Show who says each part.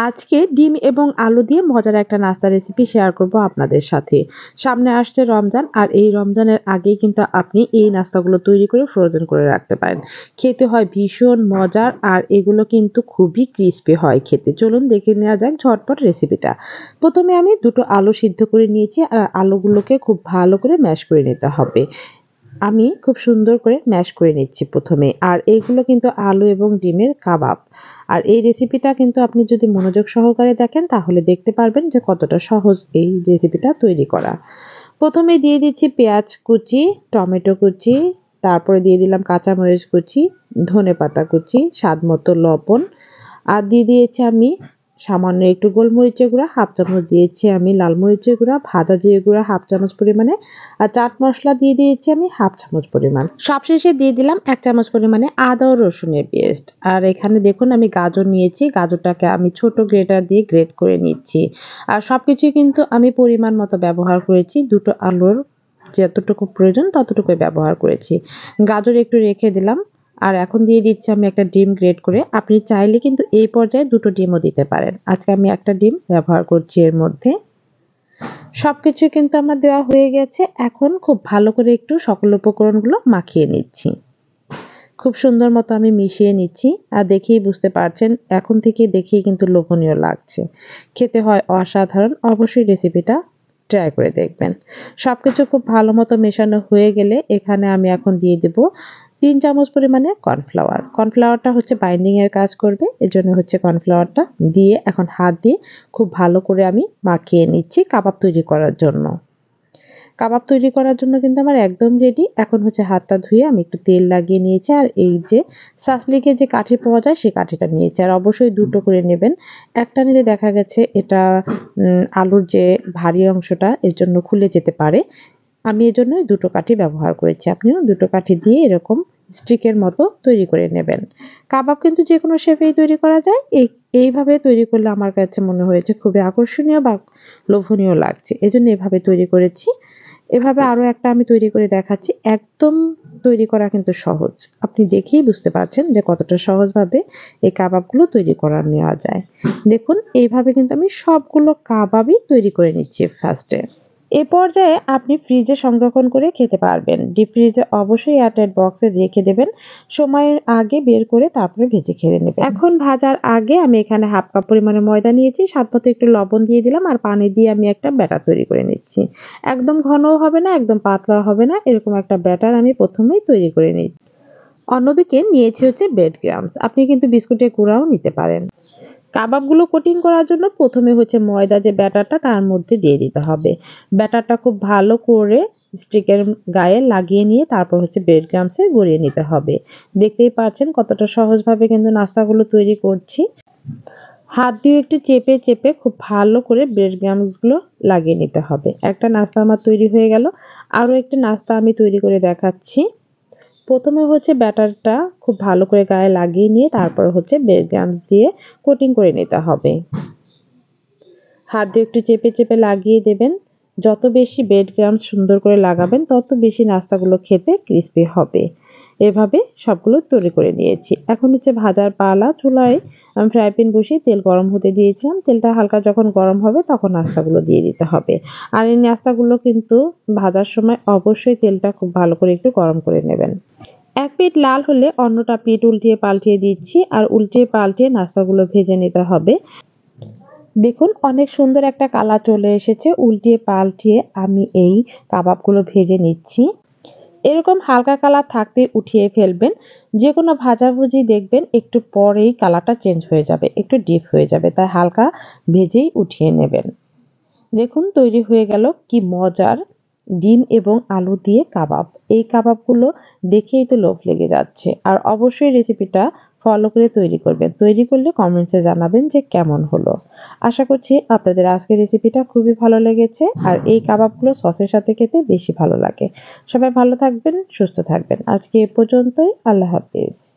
Speaker 1: আজকে ডিম এবং আলু দিয়ে মজার একটা নাস্তা রেসিপি শেয়ার করব আপনাদের সাথে। সামনে আসছে রমজান আর এই রমজানের আগেই কিন্তু আপনি এই নাস্তাগুলো তৈরি করে ফ্রোজেন করে রাখতে পারেন। খেতে হয় ভীষণ মজার আর এগুলো কিন্তু খুবই ক্রিস্পি হয় খেতে। চলুন দেখে নেওয়া যাক ঝটপট রেসিপিটা। প্রথমে আমি দুটো আলু সিদ্ধ করে নিয়েছি আর আলুগুলোকে খুব ভালো করে ম্যাশ করে নিতে হবে। আমি খুব সুন্দর করে ম্যাশ করে নিচ্ছি প্রথমে। আর এইগুলো কিন্তু আলু এবং ডিমের কাবাব। আর এই রেসিপিটা কিন্তু আপনি যদি মনোযোগ সহকারে দেখেন তাহলে দেখতে পারবেন যে কতটা সহজ এই রেসিপিটা তৈরি করা। প্রথমে দিয়ে দিচ্ছি পেঁয়াজ কুচি, টমেটো কুচি, তারপরে দিয়ে দিলাম কাঁচামরিচ কুচি, ধনেপাতা কুচি, স্বাদমতো লবণ, আর দিয়ে দিয়েছি আমি সামান্য একটু গোলমরিচের গুঁড়া, হাফ চামচ দিয়েছি আমি লাল মরিচের গুঁড়া, ভাজা জিরে গুঁড়া হাফ চামচ পরিমাণে, আর চাট মসলা দিয়ে দিয়েছি আমি হাফ চামচ পরিমাণ। সবশেষে দিয়ে দিলাম ১ চামচ পরিমাণে আদা ও রসুনের পেস্ট। আর এখানে দেখুন আমি গাজর নিয়েছি, গাজরটাকে আমি ছোট গ্রেটার দিয়ে গ্রেট করে নিচ্ছি। আর সবকিছুই কিন্তু আমি পরিমাণ মতো ব্যবহার করেছি, দুটো আলুর যতটুকু প্রয়োজন ততটুকুই ব্যবহার করেছি। গাজর একটু রেখে দিলাম। আর এখন দিয়ে দিচ্ছি আমি একটা ডিম গ্রেট করে। আপনি চাইলে কিন্তু এই পর্যায়ে দুটো ডিমও দিতে পারেন। আজকে আমি একটা ডিম ব্যবহার করছি এর মধ্যে। সবকিছু কিন্তু আমার দেওয়া হয়ে গেছে। এখন খুব ভালো করে একটু সকল উপকরণগুলো মাখিয়ে নিচ্ছি। খুব সুন্দর মতো আমি মিশিয়ে নিচ্ছি। আর দেখেই বুঝতে পারছেন, এখন থেকে দেখেই কিন্তু লোভনীয় লাগছে। খেতে হয় অসাধারণ। অবশ্যই রেসিপিটা ট্রাই করে দেখবেন। সবকিছু খুব ভালো মতো মেশানো হয়ে গেলে এখানে আমি এখন দিয়ে দেব ৩ চামচ পরিমাণে কর্নফ্লাওয়ার। কর্নফ্লাওয়ারটা হচ্ছে বাইন্ডিং এর কাজ করবে। এজন্য হচ্ছে কর্নফ্লাওয়ারটা দিয়ে এখন হাত দিয়ে খুব ভালো করে আমি মাখিয়ে নিচ্ছি কাবাব তৈরি করার জন্য। কাবাব তৈরি করার জন্য কিন্তু আমার একদম রেডি। এখন হচ্ছে হাতটা ধুয়ে আমি একটু তেল লাগিয়ে নিয়েছি। আর এই যে সাসলিকের যে কাঠি পাওয়া যায় সেই কাঠিটা নিয়েছি। আর অবশ্যই দুটো করে নেবেন। একটা নিলে দেখা গেছে এটা আলুর যে ভারী অংশটা এর জন্য খুলে যেতে পারে। আমি এজন্যই দুটো কাঠি ব্যবহার করেছি। আপনিও দুটো কাঠি দিয়ে এরকম স্টিকের মতো তৈরি করে নেবেন। কাবাব কিন্তু যেকোনো শেপেই তৈরি করা যায়। এইভাবে তৈরি করলে আমার কাছে মনে হয়েছে খুবই আকর্ষণীয় বা লোভনীয় লাগছে। এজন্য এভাবে তৈরি করেছি। এভাবে আরো একটা আমি তৈরি করে দেখাচ্ছি। একদম তৈরি করা কিন্তু সহজ। আপনি দেখেই বুঝতে পারছেন যে কতটা সহজভাবে এই কাবাবগুলো তৈরি করা নেওয়া যায়। দেখুন এইভাবে কিন্তু আমি সবগুলো কাবাবই তৈরি করে নিচ্ছি ফার্স্টে। এ পর্যায়ে আপনি ফ্রিজে সংরক্ষণ করে খেতে পারবেন। ডিপ ফ্রিজে অবশ্যই এয়ারটাইট বক্সে রেখে দেবেন। সময়ের আগে বের করে তারপরে ভেজে খেয়ে নেবেন। এখন ভাজার আগে আমি এখানে হাফ কাপ পরিমাণে ময়দা নিয়েছি, স্বাদমতো একটু লবণ দিয়ে দিলাম আর পানি দিয়ে আমি একটা ব্যাটার তৈরি করে নিচ্ছি। একদম ঘনও হবে না, একদম পাতলাও হবে না, এরকম একটা ব্যাটার আমি প্রথমেই তৈরি করে নিচ্ছি। অন্যদিকে নিয়েছি হচ্ছে ব্রেড ক্রাম্বস। আপনি কিন্তু বিস্কুটের গুঁড়াও নিতে পারেন। কাবাবগুলো কোটিং করার জন্য প্রথমে হচ্ছে ময়দা যে ব্যাটারটা তার মধ্যে দিয়ে দিতে হবে। ব্যাটারটা খুব ভালো করে স্টিকের গায়ে লাগিয়ে নিয়ে তারপর হচ্ছে ব্রেড ক্রাম্বসে গড়িয়ে নিতে হবে। দেখতেই পাচ্ছেন কতটা সহজভাবে কিন্তু নাস্তাগুলো তৈরি করছি। হাত দিয়ে একটু চেপে চেপে খুব ভালো করে ব্রেড ক্রাম্বসগুলো লাগিয়ে নিতে হবে। একটা নাস্তা আমার তৈরি হয়ে গেল। আরও একটা নাস্তা আমি তৈরি করে দেখাচ্ছি। প্রথমে হচ্ছে ব্যাটারটা খুব ভালো করে গায়ে লাগিয়ে নিয়ে তারপর হচ্ছে ব্রেড ক্রাম্বস দিয়ে কোটিং করে নিতে হবে। হাত দিয়ে একটু চেপে চেপে লাগিয়ে দেবেন। যত বেশি ব্রেড ক্রাম্বস সুন্দর করে লাগাবেন তত বেশি নাস্তাগুলো খেতে ক্রিস্পি হবে। এভাবে সবগুলো তৈরি করে নিয়েছি। এখন হচ্ছে ভাজার পালা। চুলায় আমি ফ্রাই প্যান বসিয়ে তেল গরম হতে দিয়েছিলাম। তেলটা হালকা যখন গরম হবে তখন নাস্তাগুলো দিয়ে দিতে হবে। আর এই নাস্তাগুলো কিন্তু ভাজার সময় অবশ্যই তেলটা খুব ভালো করে একটু গরম করে নেবেন। এক পিঠ লাল হলে অন্যটা পিঠ উল্টিয়ে পাল্টিয়ে দিচ্ছি আর উল্টিয়ে পাল্টিয়ে নাস্তাগুলো ভেজে নিতে হবে। দেখুন অনেক সুন্দর একটা কালার চলে এসেছে। উল্টিয়ে পাল্টিয়ে আমি এই কাবাবগুলো ভেজে নিচ্ছি। এরকম হালকা কালার থাকতে উঠিয়ে ফেলবেন। যে কোনো ভাজাভুজি দেখবেন একটু পরেই কালারটা চেঞ্জ হয়ে যাবে, একটু ডিপ হয়ে যাবে, তাই হালকা ভেজেই উঠিয়ে নেবেন। দেখুন তৈরি হয়ে গেল কি মজার ডিম এবং আলু দিয়ে কাবাব। এই কাবাবগুলো দেখেই তো লোভ লেগে যাচ্ছে। আর অবশ্যই রেসিপিটা ফলো করে তৈরি করবেন। তৈরি করলে কমেন্টসে জানাবেন যে কেমন হলো। আশা করছি আপনাদের আজকের রেসিপিটা খুবই ভালো লেগেছে। আর এই কাবাবগুলো সসের সাথে খেতে বেশি ভালো লাগে। সবাই ভালো থাকবেন, সুস্থ থাকবেন। আজকে এ পর্যন্তই। আল্লাহ হাফেজ।